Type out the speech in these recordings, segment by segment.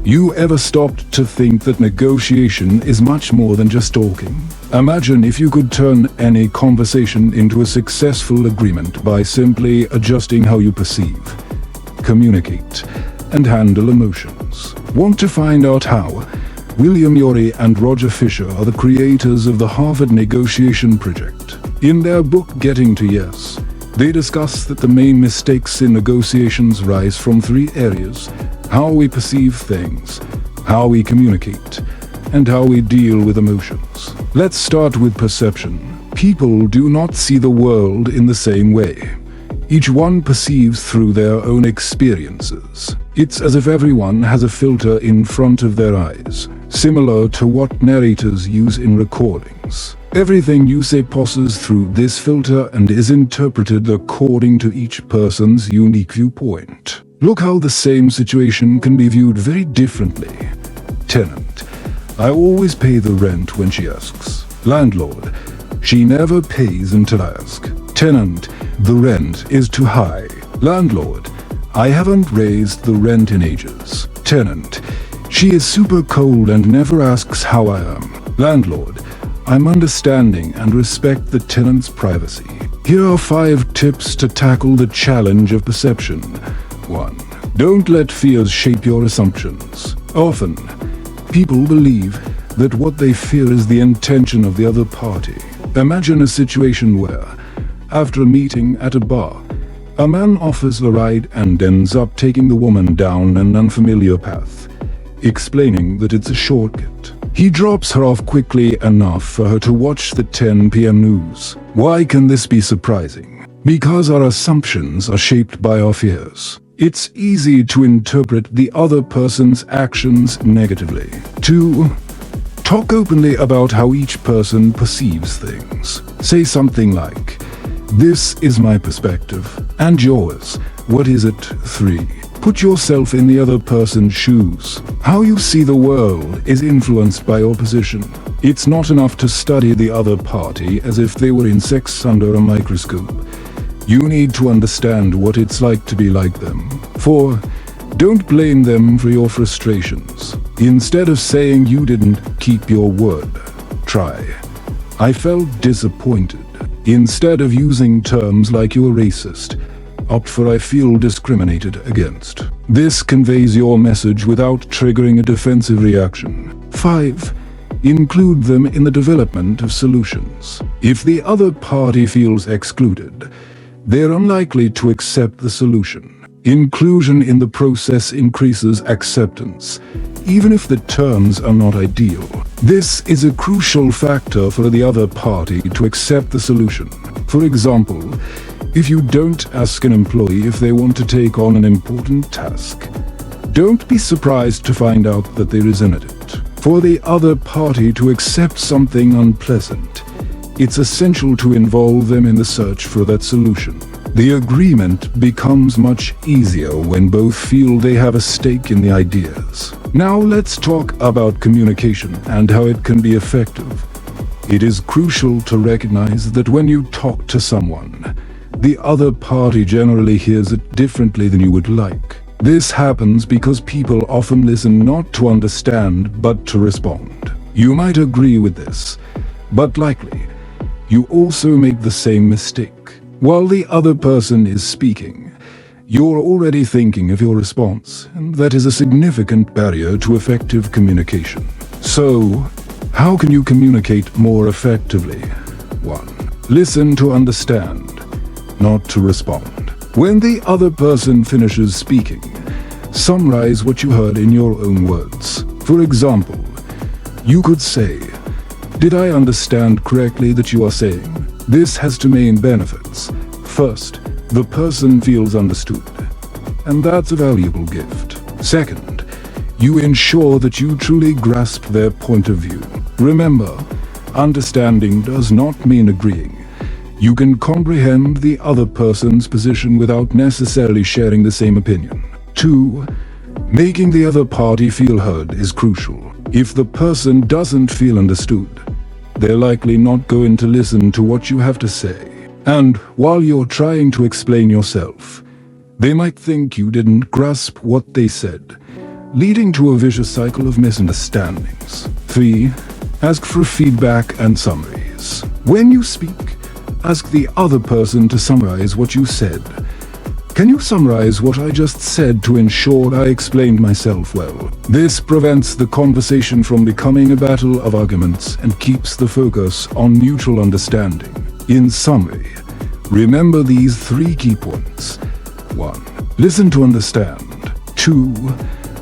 You ever stopped to think that negotiation is much more than just talking? Imagine if you could turn any conversation into a successful agreement by simply adjusting how you perceive, communicate, and handle emotions. Want to find out how? Yuri and Roger Fischer are the creators of the Harvard Negotiation Project. In their book Getting to Yes, they discuss that the main mistakes in negotiations rise from three areas: how we perceive things, how we communicate, and how we deal with emotions. Let's start with perception. People do not see the world in the same way. Each one perceives through their own experiences. It's as if everyone has a filter in front of their eyes, similar to what narrators use in recordings. Everything you say passes through this filter and is interpreted according to each person's unique viewpoint. Look how the same situation can be viewed very differently. Tenant: I always pay the rent when she asks. Landlord: she never pays until I ask. Tenant: the rent is too high. Landlord: I haven't raised the rent in ages. Tenant: she is super cold and never asks how I am. Landlord: I'm understanding and respect the tenant's privacy. Here are 5 tips to tackle the challenge of perception. 1. Don't let fears shape your assumptions. Often, people believe that what they fear is the intention of the other party. Imagine a situation where, after a meeting at a bar, a man offers a ride and ends up taking the woman down an unfamiliar path, explaining that it's a shortcut. He drops her off quickly enough for her to watch the 10 p.m. news. Why can this be surprising? Because our assumptions are shaped by our fears. It's easy to interpret the other person's actions negatively. 2. Talk openly about how each person perceives things. Say something like, "This is my perspective, and yours. What is it?" 3. Put yourself in the other person's shoes. How you see the world is influenced by your position. It's not enough to study the other party as if they were insects under a microscope. You need to understand what it's like to be like them. 4. Don't blame them for your frustrations. Instead of saying you didn't keep your word, try, "I felt disappointed." Instead of using terms like "you're racist," opt for "I feel discriminated against." This conveys your message without triggering a defensive reaction. 5. Include them in the development of solutions. If the other party feels excluded, they're unlikely to accept the solution. Inclusion in the process increases acceptance, even if the terms are not ideal. This is a crucial factor for the other party to accept the solution. For example, if you don't ask an employee if they want to take on an important task, don't be surprised to find out that they resented it. For the other party to accept something unpleasant, it's essential to involve them in the search for that solution. The agreement becomes much easier when both feel they have a stake in the ideas. Now let's talk about communication and how it can be effective. It is crucial to recognize that when you talk to someone, the other party generally hears it differently than you would like. This happens because people often listen not to understand but to respond. You might agree with this, but likely, you also make the same mistake. While the other person is speaking, you're already thinking of your response, and that is a significant barrier to effective communication. So, how can you communicate more effectively? 1. Listen to understand, not to respond. When the other person finishes speaking, summarize what you heard in your own words. For example, you could say, "Did I understand correctly that you are saying?" This has two main benefits. First, the person feels understood, and that's a valuable gift. Second, you ensure that you truly grasp their point of view. Remember, understanding does not mean agreeing. You can comprehend the other person's position without necessarily sharing the same opinion. 2. Making the other party feel heard is crucial. If the person doesn't feel understood, they're likely not going to listen to what you have to say. And while you're trying to explain yourself, they might think you didn't grasp what they said. leading to a vicious cycle of misunderstandings. 3. Ask for feedback and summaries. When you speak, ask the other person to summarize what you said. Can you summarize what I just said to ensure I explained myself well? This prevents the conversation from becoming a battle of arguments and keeps the focus on mutual understanding. In summary, remember these 3 key points. 1. Listen to understand. 2.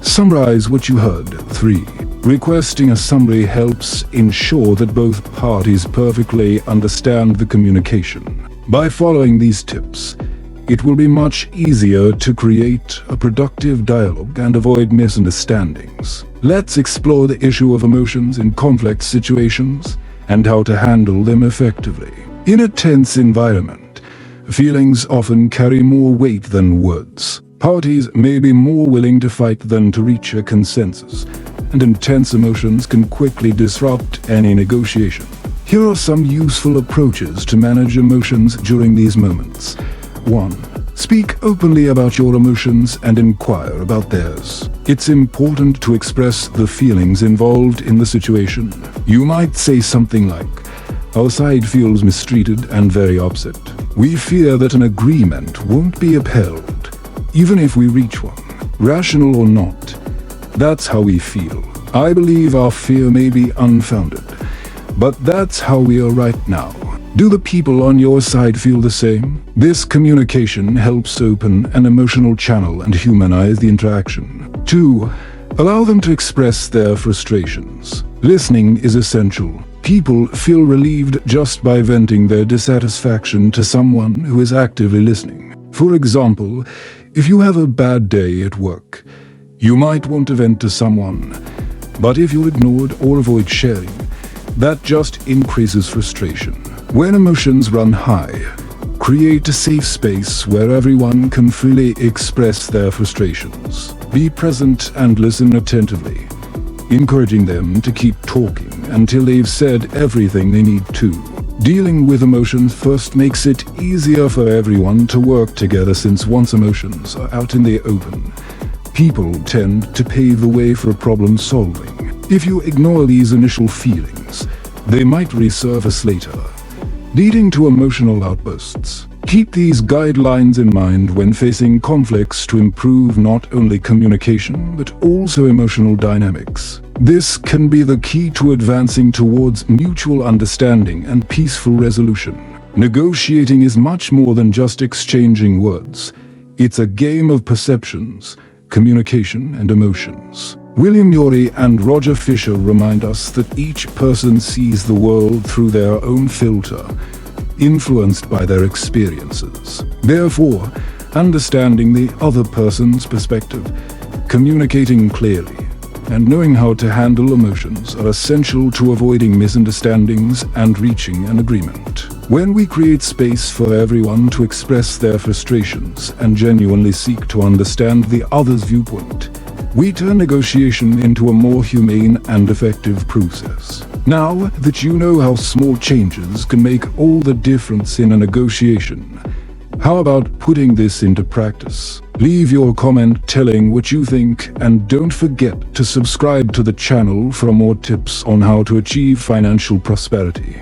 Summarize what you heard. 3. Requesting a summary helps ensure that both parties perfectly understand the communication. By following these tips, it will be much easier to create a productive dialogue and avoid misunderstandings. Let's explore the issue of emotions in conflict situations and how to handle them effectively. In a tense environment, feelings often carry more weight than words. Parties may be more willing to fight than to reach a consensus, and intense emotions can quickly disrupt any negotiation. Here are some useful approaches to manage emotions during these moments. 1. Speak openly about your emotions and inquire about theirs. It's important to express the feelings involved in the situation. You might say something like, "Our side feels mistreated and very upset. We fear that an agreement won't be upheld, even if we reach one. Rational or not, that's how we feel. I believe our fear may be unfounded, but that's how we are right now. Do the people on your side feel the same?" This communication helps open an emotional channel and humanize the interaction. 2. Allow them to express their frustrations. Listening is essential. People feel relieved just by venting their dissatisfaction to someone who is actively listening. For example, if you have a bad day at work, you might want to vent to someone, but if you're ignored or avoid sharing, that just increases frustration. When emotions run high, create a safe space where everyone can freely express their frustrations. Be present and listen attentively, encouraging them to keep talking until they've said everything they need to. Dealing with emotions first makes it easier for everyone to work together, since once emotions are out in the open, people tend to pave the way for problem solving. If you ignore these initial feelings, they might resurface later, leading to emotional outbursts. Keep these guidelines in mind when facing conflicts to improve not only communication but also emotional dynamics. This can be the key to advancing towards mutual understanding and peaceful resolution. Negotiating is much more than just exchanging words. It's a game of perceptions, communication, and emotions. William Yuri and Roger Fischer remind us that each person sees the world through their own filter, influenced by their experiences. Therefore, understanding the other person's perspective, communicating clearly, and knowing how to handle emotions are essential to avoiding misunderstandings and reaching an agreement. When we create space for everyone to express their frustrations and genuinely seek to understand the other's viewpoint, we turn negotiation into a more humane and effective process. Now that you know how small changes can make all the difference in a negotiation, how about putting this into practice? Leave your comment telling what you think, and don't forget to subscribe to the channel for more tips on how to achieve financial prosperity.